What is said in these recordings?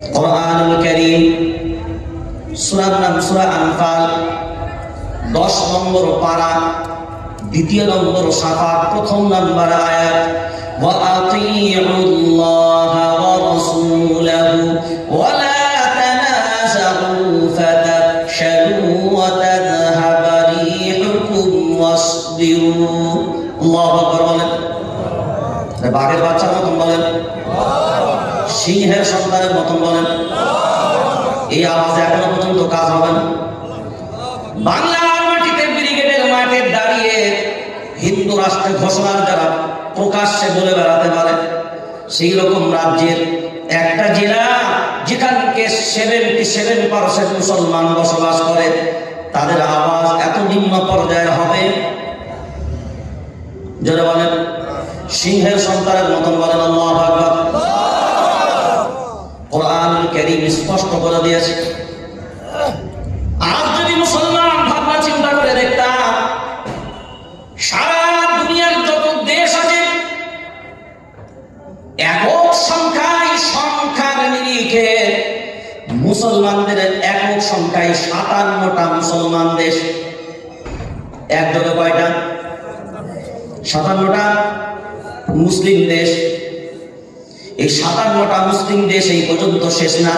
কোরআনুল কারীম সূরার নাম সূরা আনফাল 10 নম্বর পারা 2 নম্বর সাফা 1 নম্বর আয়াত ওয়া আতিউল্লাহা ওয়া রাসূলাহু ওয়া লা তানাযাউ ফাতাফশালু ওয়া তাযহাবা রিহুকুম ওয়াসবিরু। আল্লাহু আকবার বলেন। বাঘের বাচ্চার মতন বলেন, সিংহের সন্তানের মতন বলেন। এই আওয়াজে এখনো পর্যন্ত কাজ হবে না। বাংলার মাটিতে ব্রিগেডের মাঠে দাঁড়িয়ে হিন্দু রাষ্ট্রের ঘোষণার দ্বারা প্রকাশ্যে বলে বেড়াতে পারে, সেই রকম রাজ্যের একটা জেলা যেখানকে 77% মুসলমান বসবাস করে, তাদের আওয়াজ এত নিম্ন পর্যায়ের হবে, যারা বলেন সিংহের সন্তানের মতন বলেন আল্লাহু আকবার। কোরআনুল কারীম স্পষ্ট করে দিয়েছে। আজ যদি মুসলমান ভাবনা চিন্তা করে দেখতাম, সারা দুনিয়ার যত দেশ আছে একক সংখ্যার নিরিখে মুসলমানদের একক সংখ্যায় 57টা মুসলমান দেশ। একযোগে কয়টা? 57টা মুসলিম দেশ। এই 57টা মুসলিম দেশ এই পর্যন্ত শেষ না।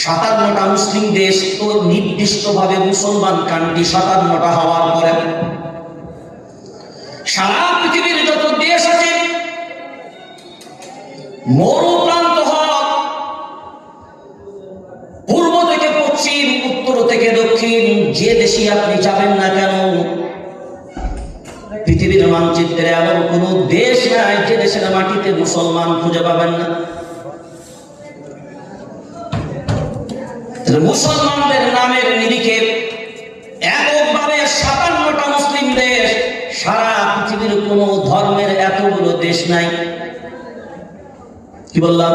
57টা মুসলিম দেশ তো নির্দিষ্টভাবে মুসলমান কান্ট্রি 57টা হওয়ার পরে সারা পৃথিবীর যত দেশ আছে, মরুপ্রান্ত হোক, পূর্ব থেকে পশ্চিম, উত্তর থেকে দক্ষিণ, যে দেশে আপনি যাবেন না কেন, পৃথিবীর মানচিত্রে এমন কোন দেশ নাই যে দেশের মাটিতে মুসলমান খুঁজে পাবেন না। মুসলমানদের নামের নিরিখে এককভাবে 57টা মুসলিম দেশ, সারা পৃথিবীর কোন ধর্মের এতগুলো দেশ নাই। কি বললাম?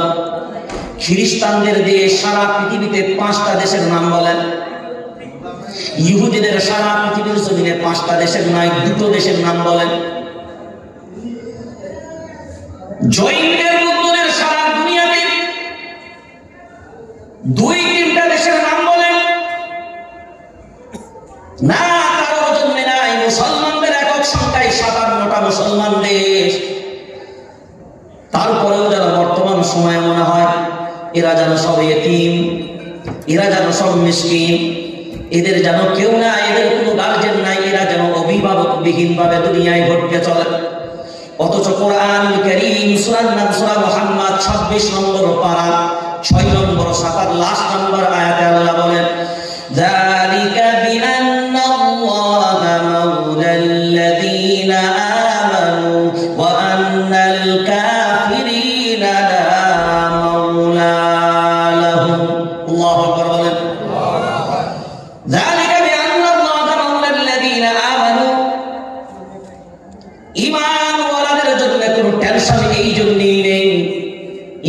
খ্রিস্টানদের দেশ সারা পৃথিবীতে 5টা দেশের নাম বলেন। ইহুদিদের সারা পৃথিবীর জমিনে 5টা দেশের নয়, 2টো দেশের নাম বলেন। জৈনদের বুদ্ধদের সারা দুনিয়াতে 2-3টা দেশের নাম বলেন না, কারো জন্য নাই। মুসলমানদের একক সংখ্যায় 57টা মুসলমান দেশ। তারপরেও যারা বর্তমান সময়ে মনে হয় এরা যেন সব ইতিম, এরা যেন সব মিসকিন, এদের যেন কেউ নাই, এদের কোনো গার্জেন নাই, এরা যেন অভিভাবক বিহীন ভাবে দুনিয়ায় ঘটতে চলে। অথচ কোরআনুল কারীম সূরার নাম সূরা মুহাম্মদ 26 নম্বর পারা 6 নম্বর সাফার লাস্ট নম্বর আয়াতে আল্লাহ বলেন, যালিকা বিআন্নাল্লাহা মাওলাল্লাযীনা আমানু ওয়া আন্নাল কাফিরিনা লা মাওলা লাহুম। আল্লাহু আকবার বলেন। যালিকা বিআন্নাল্লাহা মাওলাল্লাযীনা আমানু, ঈমানওয়ালাদের জন্য কোনো টেনশন এই জন্যই নেই।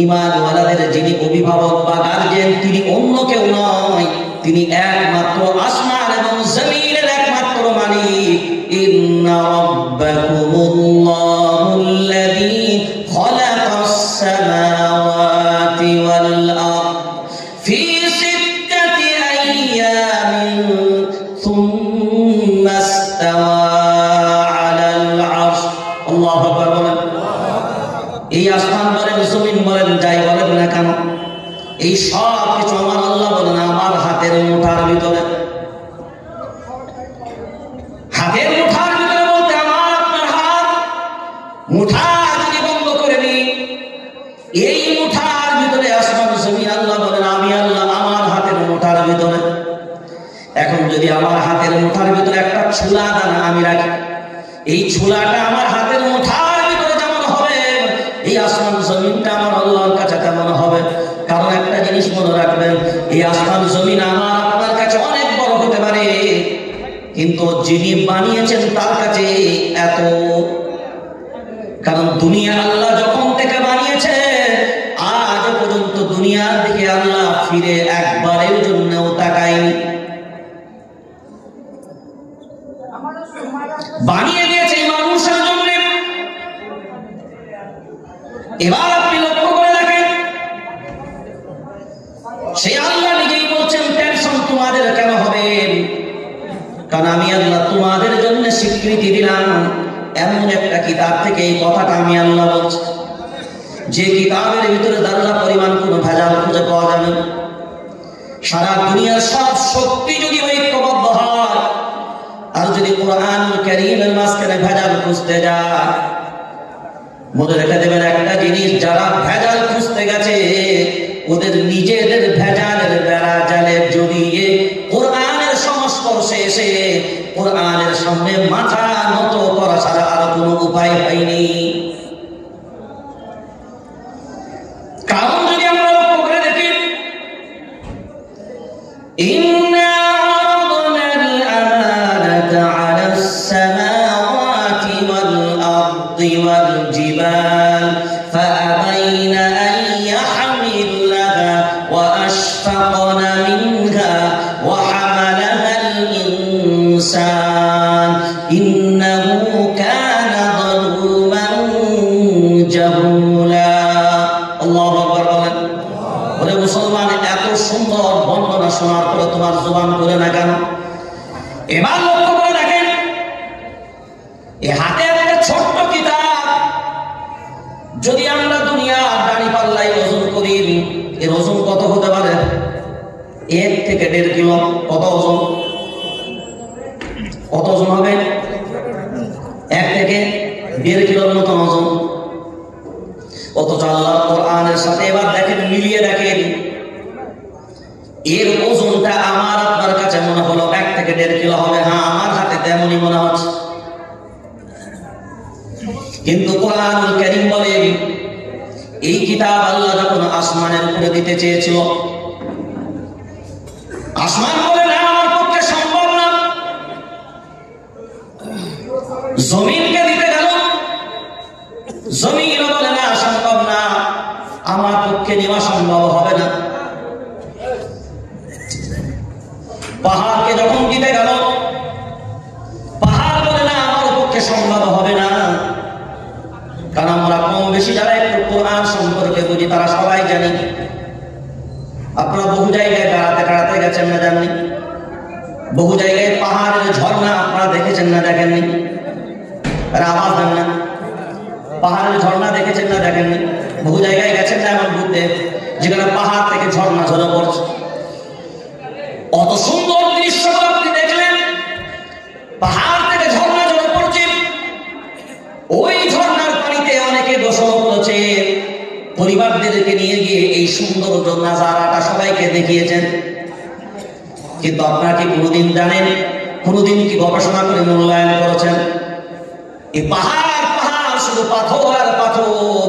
ঈমানওয়ালাদের যিনি অভিভাবক বা গার্জিয়ান, তিনি অন্য কেউ নয়, তিনি একমাত্র আসমান এবং জমিনের একমাত্র মালিক। ইন্না রাব্বাকুমুল্লাহুল্লাযী খালাকাস সামাওয়াতি ওয়াল আরদ ফি সিত্তাতি আইয়ামিন সুম্মা ইসতাওয়া আলাল আরশ। আল্লাহু আকবার বলেন। এই আসমান বলেন, জমিন বলেন, যাই বলেন না কেন, এই সব কিছু আমার আল্লাহ বলেন আমার হাতের মুঠার ভিতরে। হাতের মুঠার ভিতরে বলতে আমার আপনার হাত মুঠা যদি বন্ধ করে দিই, এই মুঠার ভিতরে আসমান জমিন আল্লাহ বলেন আমি আল্লাহ আমার হাতের মুঠার ভিতরে। এখন যদি আমার হাতের মুঠার ভিতরে একটা ছোলা দানা আমি রাখি, এই ছোলাটা আমার হাতের মুঠার ভিতরে যেমন হবে, এই আসমান জমিনটা আমার আল্লাহর কাছে তেমন হবে। কারণ একটা জিনিস মনে রাখবেন, এই আসমান জমিন আমার আপনার কাছে অনেক বড় হতে পারে, কিন্তু যিনি বানিয়েছেন তার কাছে এত। কারণ দুনিয়া আল্লাহ যখন থেকে বানিয়েছে আজ পর্যন্ত দুনিয়ার দিকে আল্লাহ ফিরে একবারের জন্যও তাকায়নি। বানিয়ে দিয়েছে মানুষের জন্য। এবার আপনি লক্ষ্য করে দেখেন, সেই আল্লাহ নিজেই বলছেন টেনশন তোমাদের কেন হবে, কারণ আমি আল্লাহ তোমাদের জন্য স্বীকৃতি দিলাম এমন একটা কিতাব থেকে। এই কথাটা আমি আল্লাহ বলছি, যে কিতাবের ভিতরে দাল্লা পরিমাণ কোনো ভেজাল খুঁজে পাওয়া যাবে না। সারা দুনিয়ার সব শক্তি যদি ঐক্যবদ্ধ হয় আর যদি কোরআনুল কারীমের মাঝখানে ভেজাল খুঁজতে যায়, মনে রেখে দেবেন একটা জিনিস, যারা ভেজাল খুঁজতে গেছে ওদের নিজেদের ভেজালের বেড়া জালে জড়িয়ে কোরআনের সংস্পর্শে এসে কোরআনের সামনে মাথা নত করা ছাড়া আর কোনো উপায় হয়নি। কারণ যদি আমরা লক্ষ্য করে দেখি, ইন্না আরাদনাল আমানাতা আলাস সামাওয়াতি ওয়াল আরদি ওয়াল জিবাল ফাআবাইনা আন ইয়াহমিলাহা ওয়া আশফাকনা মিনহা ওয়া হামালাহাল ইনসান ইন্নাহু কানা যালুমান জাহুলা। আল্লাহু আকবার বলেন। ওরে মুসলমান, এত সুন্দর বর্ণনা শোনার পরে তোমার জবান করে না কেন? এবার লক্ষ্য করে দেখেন, এই হাতে একটা ছোট্ট কিতাব, যদি আমরা দুনিয়ার দাড়ি পাল্লাই ওজন করি, এর ওজন কত হতে পারে? 1 থেকে 1.5 কিলো। কত ওজন? কত ওজন হবে? 1 থেকে 1.5 কিলোর মতন ওজন। অথচ আল্লাহ কোরআনের সাথে এবার দেখেন, মিলিয়ে দেখেন, এর ওজনটা আমার আপনার কাছে মনে হলো 1 থেকে 1.5 কিলো হবে। হ্যাঁ, আমার হাতে তেমনই মনে হচ্ছে, কিন্তু কোরআনুল কারীম বলেন এই কিতাব আল্লাহ যখন আসমানের উপরে দিতে চেয়েছিল, আসমান বলে না আমার পক্ষে সম্ভব না। জমিনকে দিতে গেল, জমিন বলে না সম্ভব না, আমার পক্ষে নেওয়া সম্ভব হবে না। পাহাড়কে যখন দিতে গেল, পাহাড় বলে না আমার পক্ষে সম্ভব হবে না। কারণ আমরা কম বেশি যারা একটু কোরআন সম্পর্কে বুঝি তারা সবাই জানি। আপনারা বহু জায়গায় বেড়াতে গেছেন না জানেন? বহু জায়গায় পাহাড়ের ঝর্ণা আপনারা দেখেছেন না দেখেননি? আওয়াজ দেন না। পাহাড়ের ঝর্ণা দেখেছেন না দেখেননি? বহু জায়গায় গেছেন না এমন ঘুরতে যেখানে পাহাড় থেকে ঝর্ণা ঝরে পড়ছে। অত সুন্দর দৃশ্য আপনি দেখলেন, পাহাড় থেকে ঝর্ণা ঝরে পড়ছে। ওই ঝর্ণার পানিতে অনেকে গোসল করেছে, পরিবারদেরকে নিয়ে গিয়ে এই সুন্দর নাজারাটা সবাইকে দেখিয়েছেন। কিন্তু আপনারা কি কোনোদিন জানেন, কোনোদিন কি গবেষণা করে মূল্যায়ন করেছেন এই পাহাড় শুধু পাথর আর পাথর,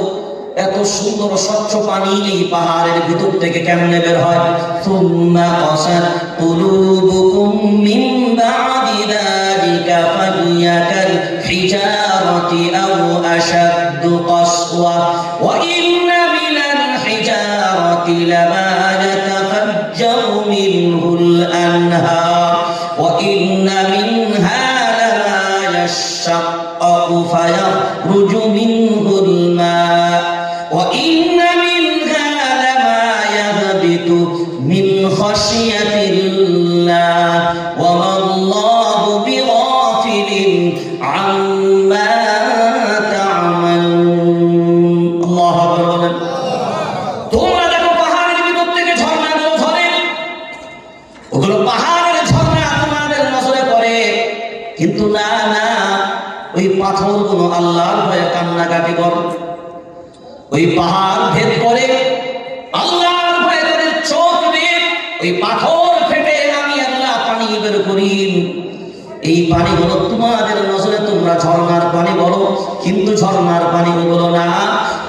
এত সুন্দর স্বচ্ছ পানি এই পাহাড়ের ভিতর থেকে কেমনে বের হয়? সুম্মা কাসাত কুলুবুকুম মিন বাদি যালিকা ফাহিয়াকাল হিজারাতি আও আশাদ্দু কাসওয়া ওয়া ইন্না মিনাল হিজারাতি লামা ইয়াতাফাজ্জারু মিনহুল আনহার ওয়া ইন্না মিনহা লামা ইয়াশাক্কাকু ফায়াখরুজু মিনহুল মা وإن منها لما يهبط من خشية الله وما الله بغافل عما تعملون। الله أكبر। তোমরা দেখো পাহাড়ের ভিতর থেকে ঝর্ণাগুলো ঝরে, ওগুলো পাহাড়ের ঝর্ণা তোমাদের নজরে পড়ে, কিন্তু না না, ওই পাথরগুলো আল্লাহর ভয়ে কান্নাকাটি করে। ওই পাহাড় ভেদ করে আল্লাহর ভয়ে তাদের চোখ দিয়ে ওই পাথর ফেটে আমি আল্লাহ পানি বের করি। এই পানিগুলো তোমাদের নজরে তোমরা ঝর্ণার পানি বলো, কিন্তু ঝর্ণার পানি ওগুলো না।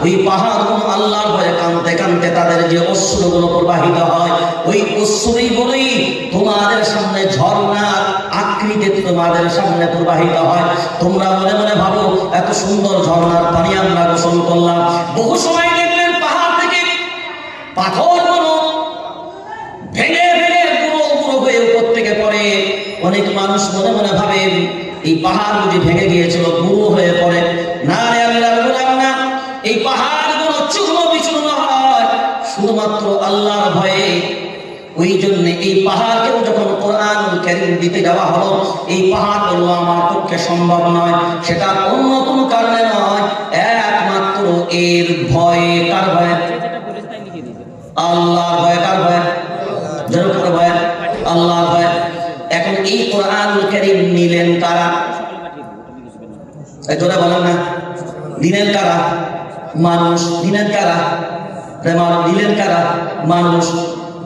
ওই পাহাড়গুলো আল্লাহর ভয়ে কাঁদতে কাঁদতে তাদের যে অশ্রুগুলো প্রবাহিত হয়, ওই অশ্রুগুলোই তোমাদের সামনে ঝর্ণার আকৃতিতে তোমাদের সামনে প্রবাহিত হয়। তোমরা মনে মনে ভাবো এত সুন্দর ঝর্ণার পানি আমরা গোসল করলাম। বহু সময় দেখবেন পাহাড় থেকে পাথরগুলো ভেঙে ভেঙে গুঁড়ো গুঁড়ো হয়ে উপর থেকে পড়ে। অনেক মানুষ মনে মনে ভাবে এই পাহাড় যদি ভেঙে গিয়েছিল, গুঁড়ো হয়ে পড়ে। না রে আল্লাহর গোলাম না, এই পাহাড়গুলো চূর্ণ বিচূর্ণ হয় শুধুমাত্র আল্লাহর ভয়ে ওই জন্য এই পাহাড়কেও যখন কোরআনুল কারীম দিতে যাওয়া হলো, এই পাহাড় বলল আমার পক্ষে সম্ভব নয়, সেটা অন্য কোনো কারণে নয়, একমাত্র এর ভয়ে। কার ভয়ে? আল্লাহর ভয়ে। কার ভয়ে? জোরে করে ভয়ে, আল্লাহর ভয়ে। এখন এই কোরআনুল কারীম নিলেন কারা? জোরে বলেন না, নিলেন কারা? মানুষ। নিলেন কারা? দিলেন কারা? মানুষ।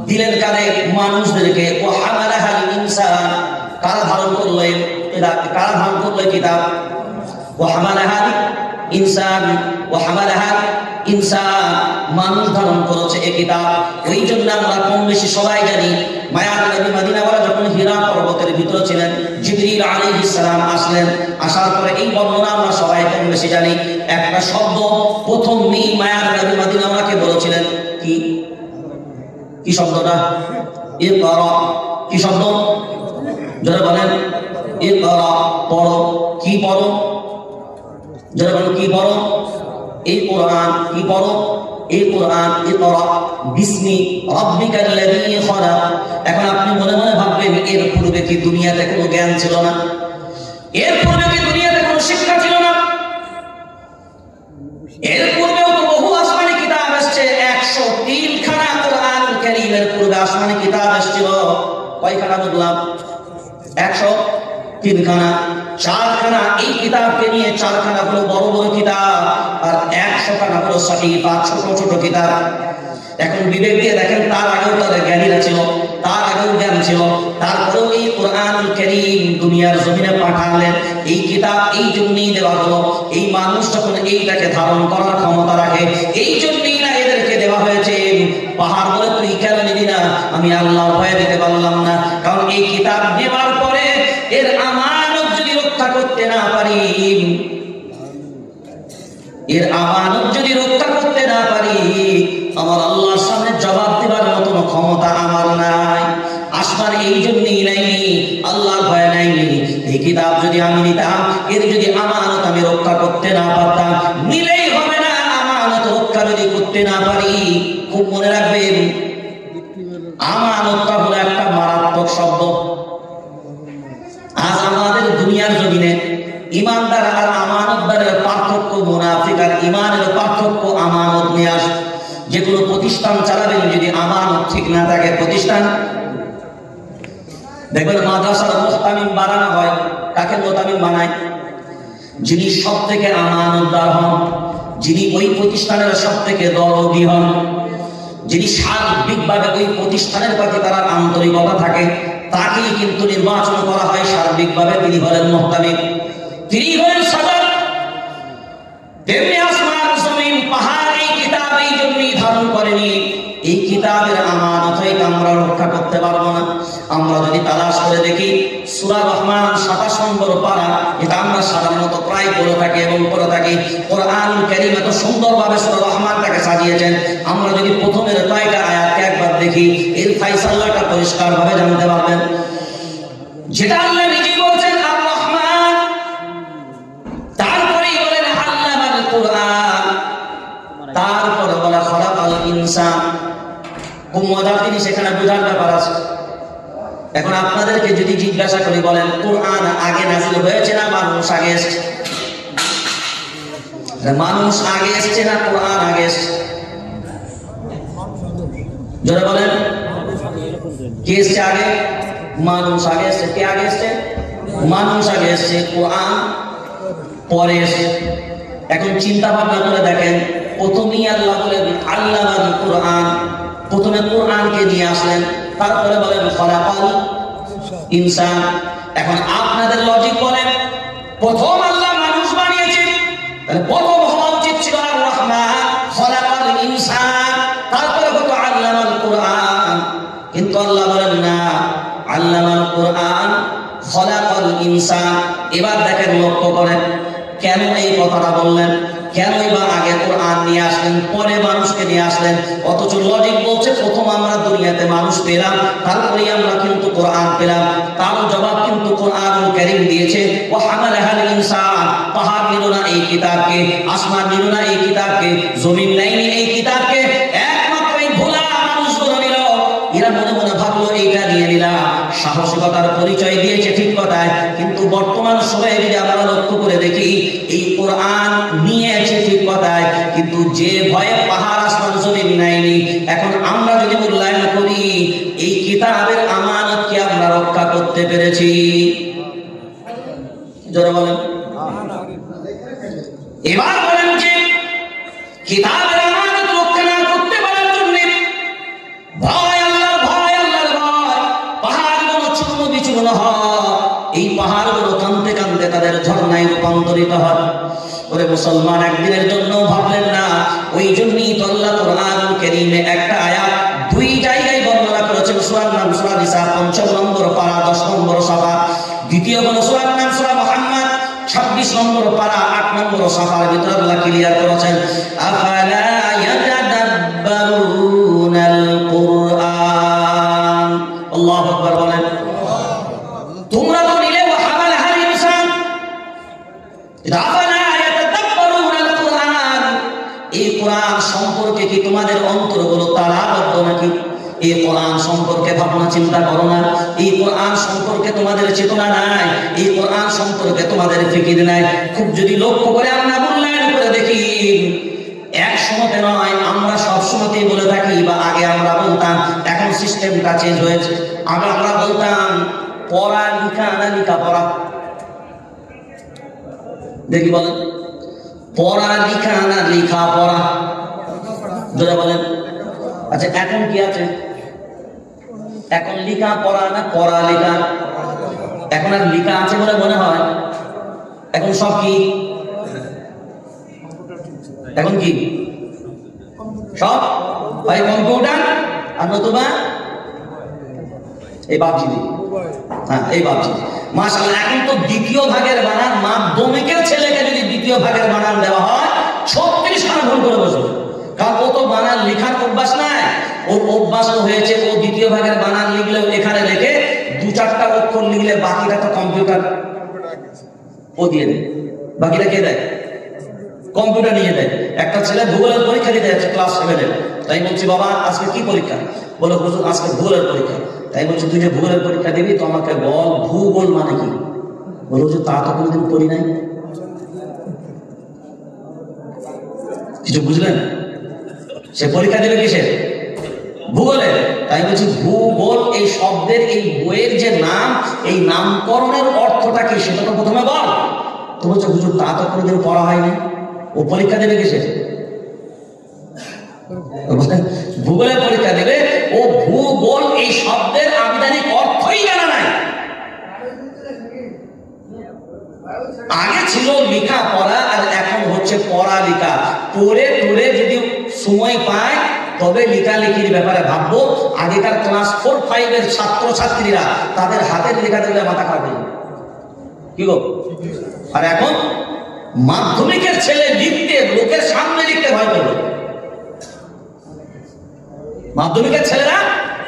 দিলেন কারে? মানুষদেরকে। ও হামালাহাল ইনসান, কারা ধারণ করলো? কারা ধারণ করলো কিতাব? ও হামালাহাল ইনসান, ও হামালাহাল ইনসান, মানুষ ধারণ করেছে এই কিতাব। ওই জন্য আমরা কম বেশি সবাই জানি, মায়ার নবী মদিনাওয়ালা যখন হিরা পর্বতের ভিতরে ছিলেন, জিবরিল আলাইহিস সালাম আসলেন। আসার পরে এই বর্ণনা আমরা সবাই কম বেশি জানি। একটা শব্দ প্রথমেই মায়ার নবী মদিনাওয়ালাকে বলেছিলেন, কি কি শব্দটা? ইকরা। কি শব্দ? যারা বলেন ইকরা, পড়ো। কি পড়ো? যারা বলেন কি পড়ো? এই কোরআন। কি পড়ো? এই কোরআন। ইকরা বিসমি রাব্বিকাল্লাযী খালাক। এখন আপনি মনে মনে ভাববেন, এর পূর্বে কি দুনিয়াতে কোনো জ্ঞান ছিল না? এর পূর্বে কি দুনিয়াতে কোনো শিক্ষা ছিল না? এর পূর্বেও তো বহু আসমানি কিতাব এসেছে। 103 খানা কোরআনুল কারীমের পূর্বে আসমানি কিতাব এসেছিল। কয়খানা বললাম? 103 খানা। 4 খানা এই কিতাবকে নিয়ে, 4 খানা হলো বড় বড় কিতাব, আর 100 খানা হলো সাহিফা, ছোট ছোট কিতাব। এখন বিবেক দিয়ে দেখেন, তার আগেও তাদের জ্ঞানীরা ছিল, তার আগেও জ্ঞান ছিল, তারপরেও এই কোরআনুল কারীম দুনিয়ার জমিনে পাঠালেন। এই কিতাব এই জন্যই দেওয়া হলো, এই মানুষ যখন এইটাকে ধারণ করার ক্ষমতা রাখে, এই জন্যই না এদেরকে দেওয়া হয়েছে। পাহাড় বলে তুই কেন নিবি না? আমি আল্লাহর ভয়ে দিতে পারলাম না, কারণ এই কিতাব নেওয়ার পরে এর আমানত যদি রক্ষা করতে না পারি, এর আমানত যদি রক্ষা করতে না পারি, আমার আল্লাহর সামনে জবাব দেওয়ার মতন ক্ষমতা আমার নাই। আসমান এই জন্যই নাইনি, আল্লাহর ভয় নাইনি। এই কিতাব যদি আমি নিতাম, এর যদি আমানত আমি রক্ষা করতে না পারতাম, নিলেই হবে না। আমানত রক্ষা যদি করতে না পারি, খুব মনে রাখবেন, আমানতটা হলো একটা মারাত্মক শব্দ। আজ আমাদের দুনিয়ার জমিনে ইমানদার আর আমানতদারের পার্থক্য, মুনাফিক আর ঈমানের পার্থক্য আমানত নিয়ে আসে। যে কোনো প্রতিষ্ঠান চালাবেন, যদি আমানত ঠিক না থাকে, প্রতিষ্ঠান দেখবেন মাদ্রাসার মুহতামিম বানানো হয়, কাকে মুহতামিম বানায়? যিনি সব থেকে আমানতদার হন, যিনি ওই প্রতিষ্ঠানের সব থেকে দরদি হন, যিনি সার্বিকভাবে ওই প্রতিষ্ঠানের প্রতি তার আন্তরিকতা থাকে, তাকেই কিন্তু নির্বাচন করা হয় সার্বিকভাবে। তিনি হলেন মুহতামিম, তিনি হলেন সদর। তেমনি আসমান জমিন পাহাড় এই কিতাব এই জন্যই ধারণ করেনি। এই কিতাবের আমানত হয়তো আমরা রক্ষা করতে পারবো না। আমরা যদি তালাশ করে দেখি, সূরা রহমান 27 নম্বর পারা, এটা আমরা সাধারণত প্রায় পড়ে থাকি এবং পড়ে থাকি। কোরআনুল কারীম এত সুন্দরভাবে সূরা রহমানটাকে সাজিয়েছেন। আমরা যদি প্রথমের কয়েকটা আয়াতকে একবার দেখি, এর ফায়সালাটা পরিষ্কারভাবে জানতে পারবেন। যেটা আল্লাহ নিজেই বলেছেন আর রহমান, তারপরেই বলেন আল্লামাল কোরআন, তারপরে বলা খলাকাল ইনসান। খুব মজার জিনিস, এখানে বোঝার ব্যাপার আছে। এখন আপনাদেরকে যদি জিজ্ঞাসা করি, বলেন কোরআন আগে নাযিল হয়েছে না মানুষ আগে এসেছে? মানুষ আগে এসেছে না কোরআন আগে এসেছে? জোরে বলেন, কে এসেছে আগে? মানুষ আগে এসেছে। কে আগে এসেছে? মানুষ আগে এসেছে, কোরআন পরে এসেছে। এখন চিন্তা ভাবনা করে দেখেন, প্রথমেই আল্লাহ বলেন আল্লামাল কোরআন, প্রথমে কোরআনকে নিয়ে আসলেন, তারপরে বলেন খলাকাল ইনসান। এখন আপনাদের লজিক বলেন, প্রথম আল্লাহ মানুষ বানিয়েছেন, তাহলে প্রথম হওয়া উচিত ছিল আর রহমান, খলাকাল ইনসান, তারপরে হতো আল্লামাল কোরআন। কিন্তু আল্লাহ বলেন না, আল্লামাল কোরআন খলাকাল ইনসান। এবার দেখেন, লক্ষ্য করেন কেন এই কথাটা বললেন, কেন এবার আগে কোরআন নিয়ে আসলেন, পরে মানুষকে নিয়ে আসলেন? অথচ লজিক বলছে প্রথম আমরা দুনিয়াতে মানুষ পেলাম, তারপরে আমরা কিন্তু কোরআন পেলাম। তার জবাব কিন্তু কোরআনুল কারীম দিয়েছে। ও হামালাহাল ইনসান, পাহাড় নিল না এই কিতাবকে, আসমান নিল না এই কিতাবকে, জমিন নেয়নি এই কিতাবকে, একমাত্র এই ভোলা মানুষগুলো নিল। এরা মনে মনে ভাব সাহসিকতার পরিচয় দিয়েছে, ঠিক কথায়, কিন্তু বর্তমান সময়ে যদি আমরা লক্ষ্য করে দেখি, এই কোরআন নিয়েছে ঠিক কথায়, কিন্তু যে ভয়ে পাহাড় আসমান জমিন নেয়নি, এখন আমরা যদি মূল্যায়ন করি এই কিতাবের আমানত কি আমরা রক্ষা করতে পেরেছি? জোরে বলেন। এবার বলেন যে কিতাবের আমানত রক্ষা না করতে পারার জন্য ভয়, আল্লাহর ভয়, আল্লাহর ভয়, পাহাড়গুলো চূর্ণ বিচূর্ণ হয়, এই পাহাড়গুলো কাঁদতে কাঁদতে তাদের ঝর্ণায় রূপান্তরিত হয়। ওরে মুসলমান, একদিনের জন্য ভাবলেন না। ওই জন্যই তো আল্লাহ কোরআনুল কারীমে একটা আয়াত দুই জায়গায় বর্ণনা করেছেন। সূরার নাম সূরা নিসা ৫ নম্বর পারা ১০ নম্বর সাফা। দ্বিতীয় কোন সূরার নাম সূরা মুহাম্মদ ২৬ নম্বর পারা ৮ নম্বর সাফার ভিতর আল্লাহ ক্লিয়ার করেছেন, আফালা ইয়াতাদাব্বারুনাল কুরআন। আল্লাহু আকবার বলেন। তোমরা তো নিলে ওয়া হামালাহাল ইনসান, আফালা ইয়াতাদাব্বারুনাল কুরআন। এই কোরআন সম্পর্কে কি তোমাদের অন্তরগুলো তালাবদ্ধ নাকি? এই কোরআন সম্পর্কে ভাবনা চিন্তা করো না? এই কোরআন সম্পর্কে তোমাদের চেতনা নাই? এই কোরআন সম্পর্কে তোমাদের ফিকির নাই? খুব যদি লক্ষ্য করে আমরা মূল্যায়ন করে দেখি, এক সময়তে নয়, আমরা সবসময়তেই বলে থাকি, বা আগে আমরা বলতাম, এখন সিস্টেমটা চেঞ্জ হয়েছে। আগে আমরা বলতাম পড়া লিখা না লিখা পড়া, দেখি বলেন, পড়া লিখা না লিখা পড়া, ধরে বলেন। আচ্ছা, এখন কি আছে? এখন লিখা পড়া না পড়া লেখা? এখন আর লিখা আছে বলে মনে হয়? এখন সব কি? এখন কি সব ভাই কম্পিউটার আর নতুবা এই বাপজি, হ্যাঁ এই বাপজি। মাশাআল্লাহ, এখন তো দ্বিতীয় ভাগের বানান, মাধ্যমিকের ছেলেকে যদি দ্বিতীয় ভাগের বানান দেওয়া হয় 36 খানা ভুল করে বসবে, কারণ ও তো বানান লেখার অভ্যাস নাই। ওর অভ্যাস হয়েছে ও দ্বিতীয় ভাগের বানান লিখলেও এখানে রেখে ২-৪টা অক্ষর লিখলে বাকিটা তো কম্পিউটার ও দিয়ে দেয়। বাকিটা কে দেয়? কম্পিউটার নিয়ে দেয়। একটা ছেলে ভূগোলের পরীক্ষা দিতে যাচ্ছে ক্লাস 7-এ। তাই বলছি, বাবা আজকে কি পরীক্ষা? বলে হুজুর আজকে ভূগোলের পরীক্ষা। তাই বলছি, তুই যে ভূগোলের পরীক্ষা দিবি তো আমাকে বল ভূগোল মানে কি? বলে হুজুর তা তো কোনোদিন পড়ি নাই। কিছু বুঝলেন? সে পরীক্ষা দেবে কিসের? ভূগোলে। তাই বলছি, ভূগোল এই শব্দের, এই বইয়ের যে নাম, এই নামকরণের অর্থটা কি সেটা তো প্রথমে বল। তো বলছে হুজুর তা তো কোনোদিন পড়া হয়নি। ও পরীক্ষা দেবে কিসের? ভূগোলের পরীক্ষা দেবে। ও ভূগোল এই শব্দের আবিধানিক অর্থই জানা নাই। আগে ছিল লেখা পড়া, আর এখন হচ্ছে পড়া লেখা। পড়ে টড়ে যদি সময় পায় তবে লেখালেখির ব্যাপারে ভাববো। আগেকার ক্লাস 4-5-এর ছাত্রছাত্রীরা তাদের হাতের লেখা দেখলে মাথা খারাপ হয়ে যায়, কি গো? আর এখন মাধ্যমিকের ছেলে লিখতে, লোকের সামনে লিখতে ভয় করবে। মাধ্যমিকের ছেলেরা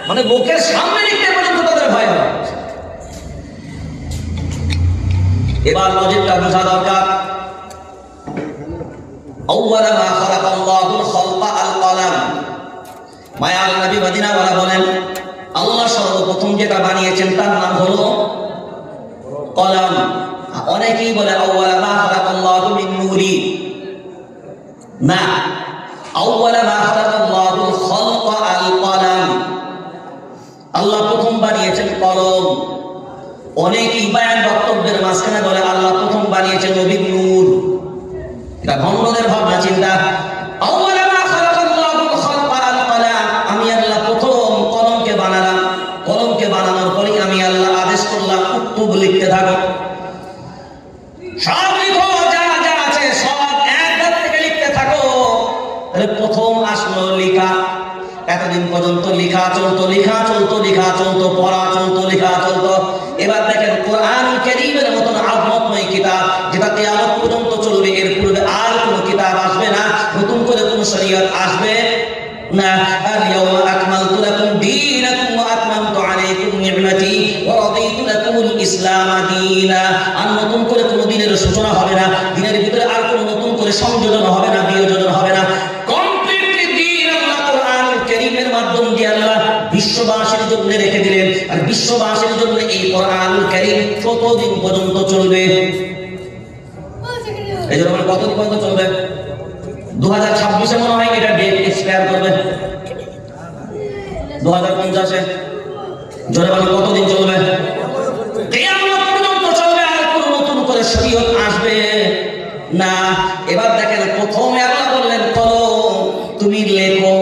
মানে লোকের সামনে লিখতে পর্যন্ত তাদের ভয় হয়। এবার লজিকটা বোঝা দরকার। আউয়ালা মা খালাকাল্লাহুল খালকা আল কলম। মায়ার নবী মদিনাওয়ালা বলেন, আল্লাহ সর্বপ্রথম যেটা বানিয়েছেন তার নাম হলো কলম। অনেকেই বলে আউয়ালা মা খালাকাল্লাহু মিন নূরি। না, আউয়ালা মা খালাকাল্লাহুল খালকা আল কলম। আল্লাহ প্রথম বানিয়েছেন কলম। অনেকেই বয়ান বক্তব্যের মাঝখানে বলে আল্লাহ প্রথম বানিয়েছেন নবীর নূর। এটা ভণ্ডদের ভাবনা চিন্তা। আউয়ালা মা খালাকাল্লাহুল খালকা আল কলম, আমি আল্লাহ প্রথম কলমকে বানালাম। কলমকে বানানোর পরে আমি আল্লাহ আদেশ করলাম উক্তুব, লিখতে থাকো, সব লিখো, যা যা আছে সব একবার থেকে লিখতে থাকো। তাহলে প্রথম আসলো লেখা। এতদিন পর্যন্ত লেখা চলতো, লেখা চলতো, লেখা চলতো, পড়া চলতো, লেখা চলতো। এবার দেখেন কোরআনুল কারীমের মতন আযমতময় কিতাব, যেটা কিয়ামত পর্যন্ত চলবে, এর পূর্বে আর কোনো কিতাব আসবে না, নতুন করে কোনো শরীয়ত আসবে না। আল ইয়াওমা আকমালতু লাকুম দীনাকুম ওয়া আতমামতু আলাইকুম নি'মাতি ওয়া রাদিতু লাকুমুল ইসলাম দীনা। আর নতুন করে কোনো দিনের সূচনা হবে না, দিনের ভিতরে আর কোনো নতুন করে সংযোজন হবে না, বিয়োজন হবে না। কমপ্লিটলি দ্বীন আল্লাহ কোরআনুল কারীমের মাধ্যমে আল্লাহ বিশ্ববাসীর জন্য রেখে দিলেন, আর বিশ্ববাসীর জন্য এই কোরআনুল কারীম কতদিন পর্যন্ত চলবে? এই জন্য কতদিন পর্যন্ত চলবে? 2026-এ মনে হয় এটা ডেট এক্সপায়ার করবে, 2050-এ। জোরে বলেন কতদিন চলবে? কিয়ামত পর্যন্ত চলবে, আর কোনো নতুন করে শরীয়ত আসবে না। এবার দেখেন, প্রথমে আল্লাহ বললেন কলম, তুমি লেখো।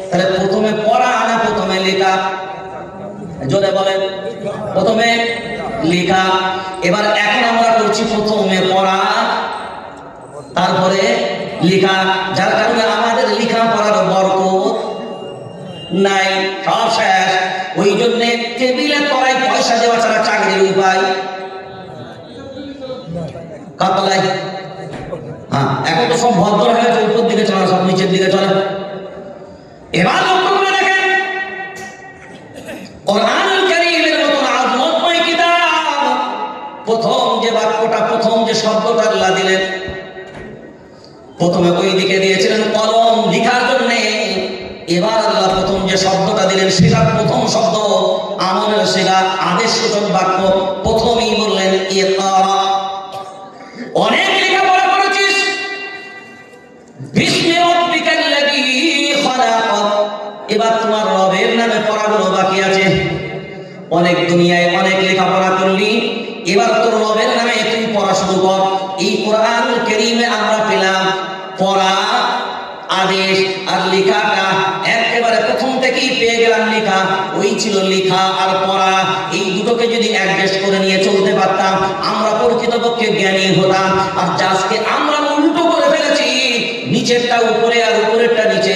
তাহলে প্রথমে পড়া না প্রথমে লেখা? জোরে বলেন, প্রথমে লেখা। এবার এখন আমরা করছি প্রথমে পড়া তারপরে লেখা, যার কারণে আমাদের লেখা পড়ার বরকত নাই, সব শেষ। ওই জন্য টেবিলে তলায় পয়সা দেওয়া ছাড়া চাকরির উপায় কাতলায়। হ্যাঁ, এখন তো সব ভদ্র হয়ে গেছে, উপর দিকে চলে, সব নিচের দিকে চলে। এবার লক্ষ্য করে দেখেন, কোরআনুল কারীমের মতন আযমতময় কিতাব, প্রথম যে বাক্যটা, প্রথম যে শব্দটা আল্লাহ দিলেন, প্রথমে ওই দিকে দিয়েছিলেন কলম লেখার জন্য। এবার আল্লাহ প্রথম যে শব্দটা দিলেন, সেটা প্রথম শব্দ আমলের সেটা আদেশসূচক বাক্য। প্রথমেই বললেন ইকরা। অনেক লেখাপড়া করেছিস, বিসমি রাব্বিকাল্লাযী খালাক, এবার তোমার রবের নামে পড়াগুলো বাকি আছে। অনেক দুনিয়ায় অনেক লেখাপড়া করলি, এবার তোর রবের নামে তুই পড়া শুরু কর। এই কোরআনুল কারীমে আমরা পেলাম পড়া আদেশ, আর লেখাটা একেবারে প্রথম থেকেই পেয়ে গেলাম লেখা। ওই ছিল লেখা আর পড়া, এই দুটোকে যদি অ্যাডজাস্ট করে নিয়ে চলতে পারতাম, আমরা প্রকৃতপক্ষে জ্ঞানী হতাম। আর আজকে আমরা উল্টো করে ফেলেছি, নিচেরটা উপরে আর উপরেরটা নিচে।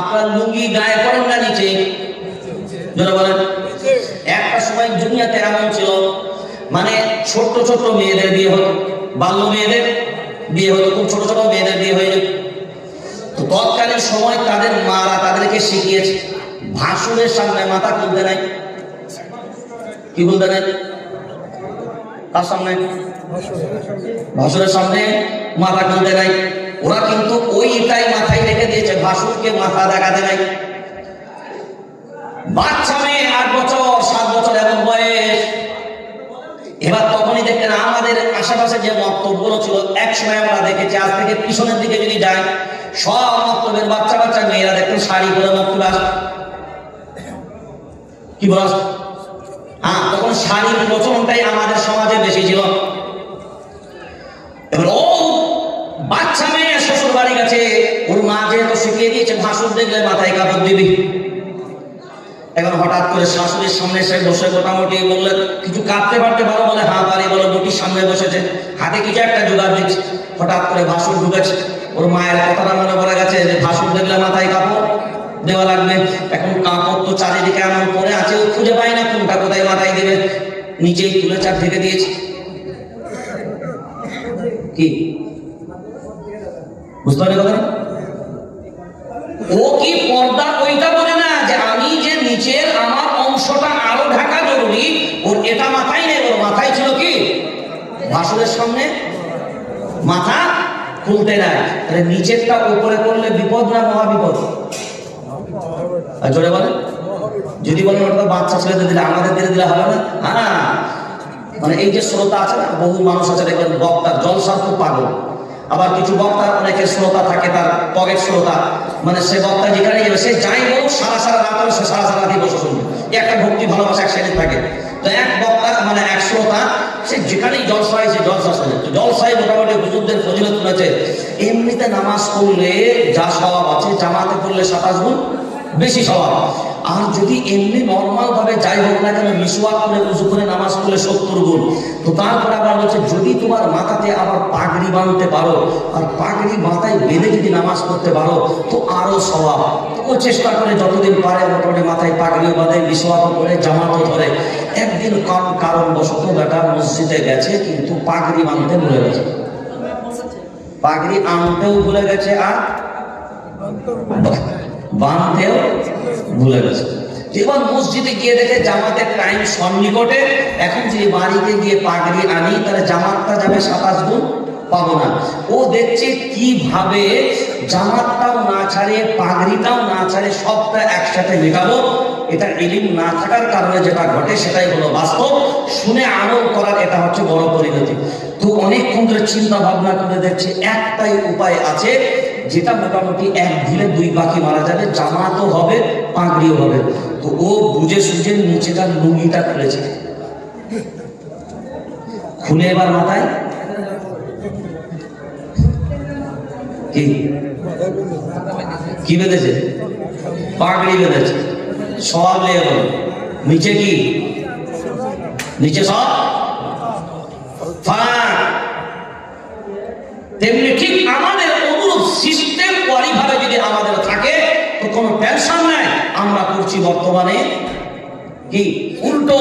আপনার লুঙ্গি গায়ে পড়েন না নিচে? যারা বলেন, একটা সময় দুনিয়াতে এমন ছিল, মানে ছোট্ট ছোট্ট মেয়েদের বিয়ে হতো, বাল্য মেয়েদের বিয়ে হতো, খুব ছোট ছোট মেয়েদের বিয়ে হয়ে যেত। তো তৎকালীন সময় তাদের মারা তাদেরকে শিখিয়েছে ভাসুরের সামনে মাথা খুলতে নাই। কি বলতে নাই? তার সামনে, ভাসুরের সামনে মাথা খুলতে নাই। ওরা কিন্তু ওইটাই মাথায় রেখে দিয়েছে, ভাসুরকে মাথা দেখাতে নাই। বাচ্চা মেয়ে 8 বছর 7 বছর এমন বয়স। এবার তখনই দেখতেন আমাদের আশেপাশে যে মক্তবগুলো ছিল, এক সময় আমরা দেখেছি, আজ থেকে পিছনের দিকে যদি যাই, সব মক্তবের বাচ্চা বাচ্চা মেয়েরা দেখতেন শাড়ি পরে মক্তবে আসে। কি বল? হ্যাঁ, তখন শাড়ির প্রচলনটাই আমাদের সমাজে বেশি ছিল। এবার ও বাচ্চা মেয়ে শ্বশুর বাড়ি গেছে, ওর মা যেহেতু শিখিয়ে দিয়েছে ভাসুর দেখলে মাথায় কাপড় দিবি। এখন হঠাৎ করে শাশুড়ির সামনে এসে বসে মোটামুটি বললে, কিছু কাঁদতে পারতে পারো? বলে হ্যাঁ পারি। বলে বটির সামনে বসেছে, হাতে কিছু একটা জোগাড় দিচ্ছে। হঠাৎ করে ভাসুর ঢুকেছে, ওর মায়ের কথাটা মনে পড়ে গেছে যে ভাসুর দেখলে মাথায় কাপড় দেওয়া লাগবে। এখন কাপড় তো চারিদিকে এমন পরে আছে, ও খুঁজে পায় না কোনটা কোথায় মাথায় দেবে, নিচেই তুলে চার ঢেকে দিয়েছে। কি বুঝতে পারলে কথা? ও কি পর্দা ওইটা বলে না যে আমি যে নিচের আমার অংশটা আরো ঢাকা জরুরি, ওর এটা মাথায় নেই। ওর মাথায় ছিল কি ভাসুরের সামনে মাথা খুলতে নাই। তাহলে নিচেরটা উপরে করলে বিপদ না মহা বিপদ? জোরে বলে, যদি বলেন ওটা বাচ্চা ছেলেদের দিলে, আমাদের দিলে দিলে হবে না। হ্যাঁ, মানে এই যে শ্রোতা আছে না, বহু মানুষ আছে দেখবেন বক্তার জলসার খুব পাগল। আবার কিছু বক্তার অনেকের শ্রোতা থাকে, তার পকেট শ্রোতা, মানে সে বক্তা যেখানে যাবে সে যাই বলুক সারা সারা রাত হলে সে সারা সারা রাতই বসে শুনবে। একটা ভক্তি ভালোবাসা এক সাইডে থাকে। তো এক বক্তা মানে এক শ্রোতা, সে যেখানেই জলসায় সে জলসা শোনে। তো জলসায় মোটামুটি হুজুরদের ফজিলত রয়েছে। এমনিতে নামাজ পড়লে যা স্বভাব আছে, জামাতে পড়লে 27 গুণ বেশি স্বভাব। আর যদি এমনি নর্মাল ভাবে যাই হোক না কেন, মিসওয়াক করে উযু করে নামাজ পড়লে 70 গুণ। তো তারপর আবার বলছে, যদি তোমার মাথাতে আবার পাগড়ি বাঁধতে পারো, আর পাগড়ি মাথায় বেঁধে যদি নামাজ পড়তে পারো, তো আরো স্বভাব। তো ও চেষ্টা করে যতদিন পারে মোটামুটি মাথায় পাগড়িও বাঁধে, মিসওয়াকও করে, জামাতও ধরে। একদিন কারণবশত বেটা মসজিদে গেছে, কিন্তু পাগড়ি বাঁধতে ভুলে গেছে, পাগড়ি আনতেও ভুলে গেছে, আর বাঁধতেও ভুলে গেছে। এবার মসজিদে গিয়ে দেখে জামাতের টাইম সন্নিকটে। এখন যদি বাড়িতে গিয়ে পাগড়ি আনি, তাহলে জামাতটা যাবে 27 গুণ পাবো না। ও দেখছে কিভাবে জামাতটাও না ছাড়ে, পাগড়িটাও না ছাড়ে, সবটা একসাথে মেটাবো। এটা ইলম না থাকার কারণে যেটা ঘটে সেটাই হলো বাস্তব। শুনে আমল করার এটা হচ্ছে বড় পরিণতি। তো অনেকক্ষণ ধরে চিন্তা ভাবনা করে দেখছে একটাই উপায় আছে, যেটা মোটামুটি এক ঢিলে দুই পাখি মারা যাবে, জামাতও হবে পাগড়িও হবে। তো ও বুঝে সুঝে নিচেটা লুঙ্গিটা খুলেছে, খুলে এবার মাথায় কি বেঁধেছে? পাগড়ি বেঁধেছে। সব লেগে গেল। নিচে কি? নিচে সব ফাঁক। তেমনি ঠিক আমাদের অনুরূপ সিস্টেম ওয়ারিভাবে যদি আমাদের থাকে তো কোনো টেনশন নাই। আমরা করছি বর্তমানে কি উল্টো।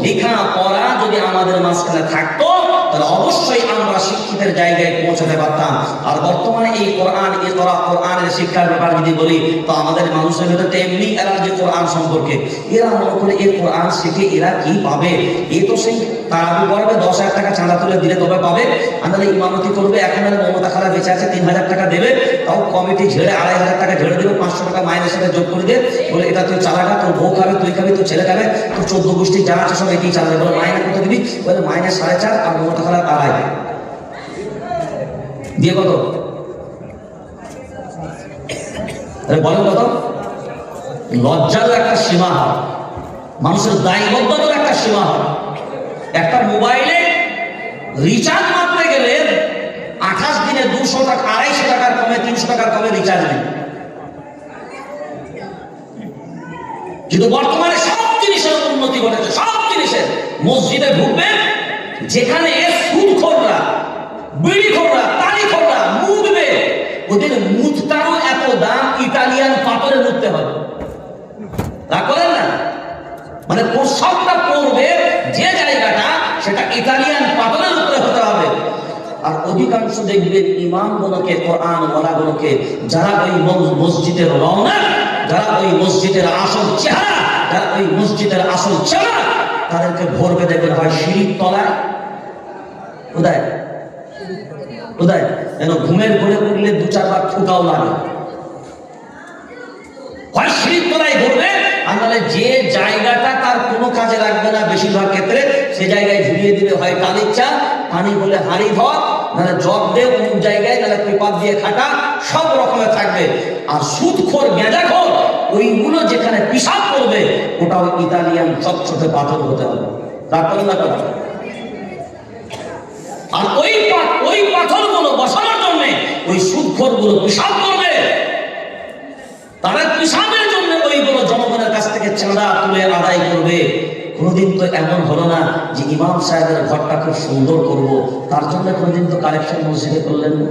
লেখা পড়া যদি আমাদের মাঝখানে থাকতো তাহলে অবশ্যই আমরা শিক্ষিতের জায়গায় পৌঁছাতে পারতাম। আর বর্তমানে এই কোরআন, এই কোরআনের শিক্ষার ব্যাপার যদি বলি তো আমাদের মানুষের ভেতরে এমনি এরা যে কোরআন সম্পর্কে এরা মনে করে এই কোরআন শিখে এরা কি পাবে? এ তো সেই তারাবি করবে, 10,000 টাকা চাঁদা তুলে দিলে তবে পাবে। আমাদের ইমামতি করবে, এখন মমতা খারাপ বেঁচে আছে, 3,000 টাকা দেবে, তাও কমিটি ঝেড়ে 2,500 টাকা ঝেড়ে দেবে, 500 টাকা মাইনের সাথে যোগ করে দেবে, বলে এটা তুই চালাগা, তোর বউ খাবে, তুই খাবি, তোর ছেলে খাবে, তোর 14 গোষ্ঠী যা আছে সব এটি চালাবে। বলে মাইনে কত দিবি? বলে মাইনে 4.5 আর মমতা খারাপ 2.5 দিয়ে কত? বলেন কত? লজ্জার একটা সীমা হয়, মানুষের দায়বদ্ধতার একটা সীমা হয়। একটা মোবাইলে রিচার্জ মারতে গেলে 28 দিনে 200 টাকা, 250 টাকার কমে, 300 টাকার কমে রিচার্জ নেই। কিন্তু বর্তমানে সব জিনিসের উন্নতি ঘটেছে, সব জিনিসের। মসজিদে ঢুকবে, যেখানে সুদখোররা, বিড়িখোররা, তালিখোররা মুদবে, ওদের মুদটারও এত দাম ইটালিয়ান পাথরে মুদতে হবে। তা করেন না? মানে পোশাকটা পরবে যে জায়গাটা, সেটা ইটালিয়ান পাথরের উপরে হতে হবে। আর অধিকাংশ দেখবেন ইমামগুলোকে, কোরআন ওয়ালাগুলোকে, যারা ওই মসজিদের রওনা, যারা ওই মসজিদের আসল চেহারা, যারা ওই মসজিদের আসল চেহারা, তাদেরকে ভরবে দেখবেন হয় সিঁড়ির তলায়, কোথায় কোথায় যেন ঘুমের ঘরে উঠলে 2-4 বার ঠুকাও লাগে, হয় সিঁড়ির তলায় ঘুরবে। তাহলে যে জায়গাটা তার কোনো কাজে লাগবে না বেশিরভাগ ক্ষেত্রে, সে জায়গায় ঝুলিয়ে দিবে হয় কালির চা, পানি বলে হাঁড়ি ধর, নাহলে জগ দে অমুক জায়গায়, নাহলে পেপার দিয়ে খাটা, সব রকমের থাকবে। আর সুদখোর, গেঁজাখোর, ওইগুলো যেখানে পিশাব করবে ওটাও ইতালিয়ান চটচটে পাথর হতে হবে। তারপরে না কথা। আর ওই পাথরগুলো বসানোর জন্য ওই সুদখোরগুলো পিশাব করবে, তারা পিশাবের জন্য ওইগুলো জনগণের কাছ থেকে চাঁদা তুলে আদায় করবে। কোনোদিন তো এমন হলো না যে ইমাম সাহেবের ঘরটা খুব সুন্দর করব, তার জন্য কোনোদিন তো কালেকশন মসজিদে করলেন না।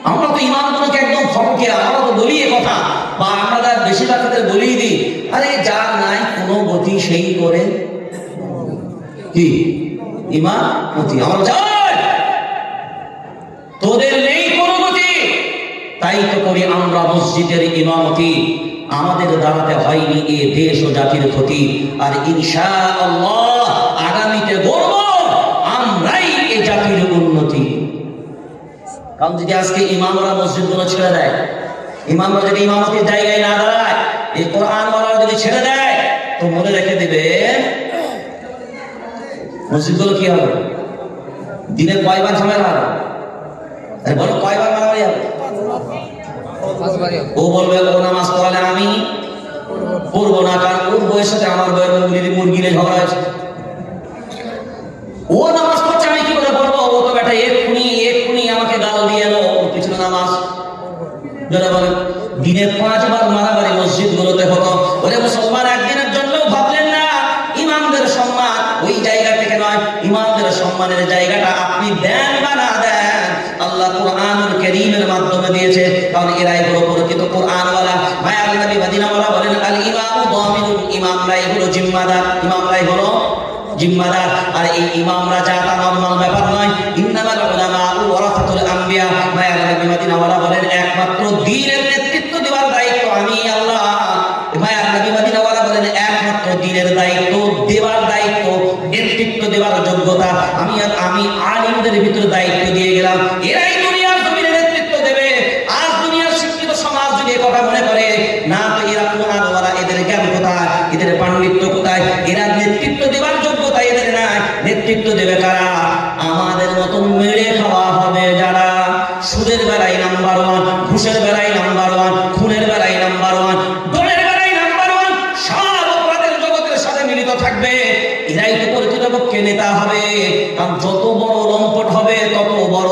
আমরা তো ইমামগুলোকে একদম ফটকে, আমরা তো বলি এ কথা, বা আমরা বেশিরভাগ ক্ষেত্রে বলিয়ে দিই, আরে যার নাই কোনো গতি সেই করে কি ইমামতি। আমরা যাই, তোদের নেই কোনো গতি, তাই তো করি আমরা মসজিদের ইমামতি। আমাদের দাঁড়াতে হয়নি এ দেশ ও জাতির ক্ষতি। আর ইনশাআল্লাহ আগামীতে গর্ব আমরাই এ জাতির উন্নতি। কারণ যদি আজকে ইমামরা মসজিদগুলো ছেড়ে দেয়, ইমামরা যদি ইমামতির জায়গায় না দাঁড়ায়, এই কোরআনওয়ালা যদি ছেড়ে দেয়, তো মনে রেখে দেবে মসজিদগুলো কি হবে? দিনে কয়বার ঝামেলা হবে? বলো কয়বার মারামারি হবে? ও বলবে ও নামাজ পড়ালে আমি পড়বো না, কারণ ওর বইয়ের সাথে আমার বইয়ের মুরগিরে ঝগড়া হয়েছে। ও নামাজ পড়ছে, আমি কি করে পড়বো? ও তো বেটা এক্ষুনি আমাকে গাল দিয়ে এলো, ওর পিছনে নামাজ। যারা বলেন দিনে 5 বার মারামারি মসজিদগুলোতে হতো। ওরে মুসলমান, একদিনের জন্যও ভাবলেন না ইমামদের সম্মান ওই জায়গা থেকে নয়। ইমামদের সম্মানের জায়গাটা আপনি দেন বা না দেন, আল্লাহ কুরআনুল কারীমের মাধ্যমে দিয়েছে। কারণ এরাই হলো প্রকৃত কুরআনওয়ালা। মায়ার নবী মদিনাওয়ালা বলেন আল ইমামু দামিনুল, ইমামরাই হলো জিম্মাদার, ইমামরাই হলো জিম্মাদার। আর এই ইমামরা যা তা নরমাল ব্যাপার নয়। ইন্নামাল উলামা ওয়ারাসাতুল আম্বিয়া। মায়ার নবী মদিনাওয়ালা বলেন একমাত্র দ্বীনের নেতৃত্ব দেওয়ার দায়িত্ব আমি আল্লাহ। মায়ার নবী মদিনাওয়ালা বলেন একমাত্র দ্বীনের দায়িত্ব দেওয়ার দায়িত্ব, নেতৃত্ব নেতৃত্ব দেবে কারা? আমাদের মতন মেরে খাওয়া হবে যারা। সুদের বেলায় নাম্বার 1, ঘুষের বেলায় নাম্বার 1, খুনের বেলায় নাম্বার 1, দলের বেলায় নাম্বার 1, সব অপরাধের জগতের সাথে মিলিত থাকবে। এরাই তো প্রকৃতপক্ষে নেতা হবে। কারণ যত বড় লম্পট হবে তত বড়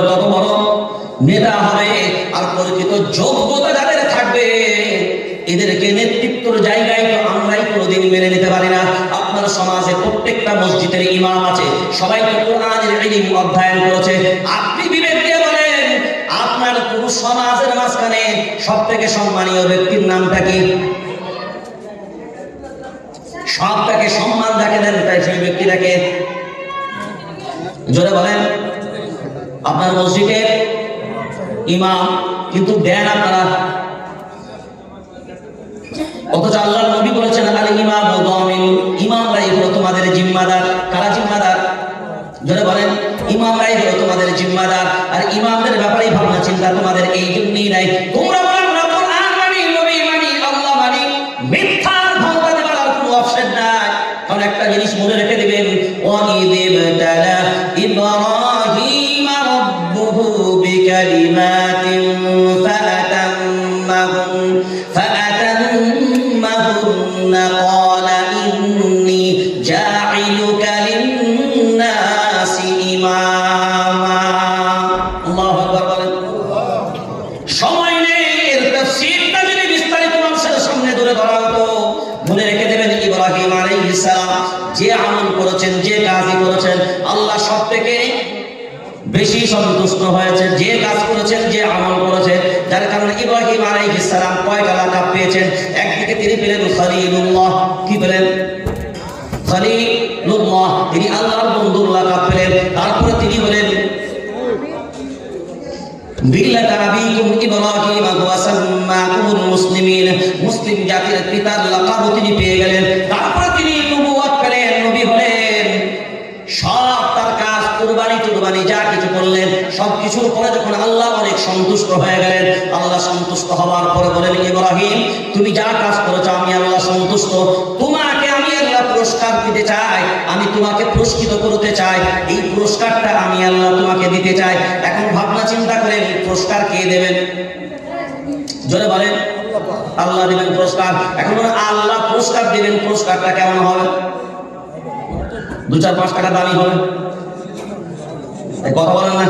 তত বড় নেতা হবে। আর প্রকৃত যোগ্যতা যাদের থাকবে এদেরকে নেতৃত্বের জায়গায় তো আমরাই কোনোদিন মেনে নিতে পারি না। আপনার সমাজে প্রত্যেকটা মসজিদের ইমাম আছে, সবাই তো কোরআনের ইলম অধ্যয়ন করেছে। আপনি বিবেক দিয়ে বলেন আপনার পুরো সমাজের মাঝখানে সবথেকে সম্মানীয় ব্যক্তির নামটা কি? সবটাকে সম্মান যাকে দেন তাই সেই ব্যক্তিটাকে জোরে বলেন। আপনার মসজিদের ইমাম, কিন্তু দেন আপনারা। অথচ আল্লাহর নবী বলেছেন আল ইমাম দামিন, ইমামরাই হলো তোমাদের জিম্মাদার। কারা জিম্মাদার? জোরে বলেন। ইমামরাই হলো তোমাদের জিম্মাদার। আর ইমামদের ব্যাপারে ভাবনা চিন্তা তোমাদের এই জন্যই নাই। তোমরা বলেন না কোরআন মানি, নবী মানি, আল্লাহ মানি, মিথ্যার ভাওতা দেবার আর কোনো অপশন নাই। কারণ একটা জিনিস মনে রেখে দিবেন, ওয়াইদিবতালা ইব্রাহিম রাব্বুহু বিকালিমাতিন فأتمهن قال إني جاعلك للناس إماما। الله أكبر। সময় নেই এর তাফসীরটা যদি বিস্তারিত মানুষের সামনে ধরে ধরা হতো। মনে রেখে দেবেন ইব্রাহিম আলাইহিস সালাম যে আমল করেছেন, যে কাজই করেছেন, আল্লাহ সবথেকে বেশি সন্তুষ্ট হয়েছে যে কাজ করেছেন, যে আমল করেছেন। যার কারণে ইব্রাহিম আলাইহিস সালাম কয়টা লাকাব পেয়েছেন? একদিকে তিনি পেলেন খলিলুল্লাহ। কি পেলেন? খলিলুল্লাহ, তিনি আল্লাহর বন্ধুর লাকাব পেলেন। তারপরে তিনি বলেন বিল্লাতা আবিকুম ইব্রাহিম ওয়া সাম্মাকুমুল মুসলিমিন, মুসলিম জাতির পিতার লাকাব তিনি পেয়ে গেলেন। তারপরে তিনি নবুয়ত পেলেন, নবী হলেন। সব তার কাজ কুরবানি টুরবানি যা কিছু করলেন সবকিছুর পরে যখন আল্লাহ অনেক সন্তুষ্ট হয়ে গেলেন, আল্লাহ সন্তুষ্ট হওয়ার পরে বলেন ইব্রাহিম তুমি যা কাজ করেছো আমি আল্লাহ সন্তুষ্ট, তোমাকে আমি আল্লাহ পুরস্কার দিতে চাই, আমি তোমাকে পুরস্কৃত করতে চাই, এই পুরস্কারটা আমি আল্লাহ তোমাকে দিতে চাই। এখন ভাবনা চিন্তা করেন পুরস্কার কে দেবেন? জোরে বলেন। আল্লাহ দিবেন পুরস্কার। এখন আল্লাহ পুরস্কার দিবেন, পুরস্কারটা কেমন হবে? 2-4-5 টাকা দামি হবে। কথা বলেন না।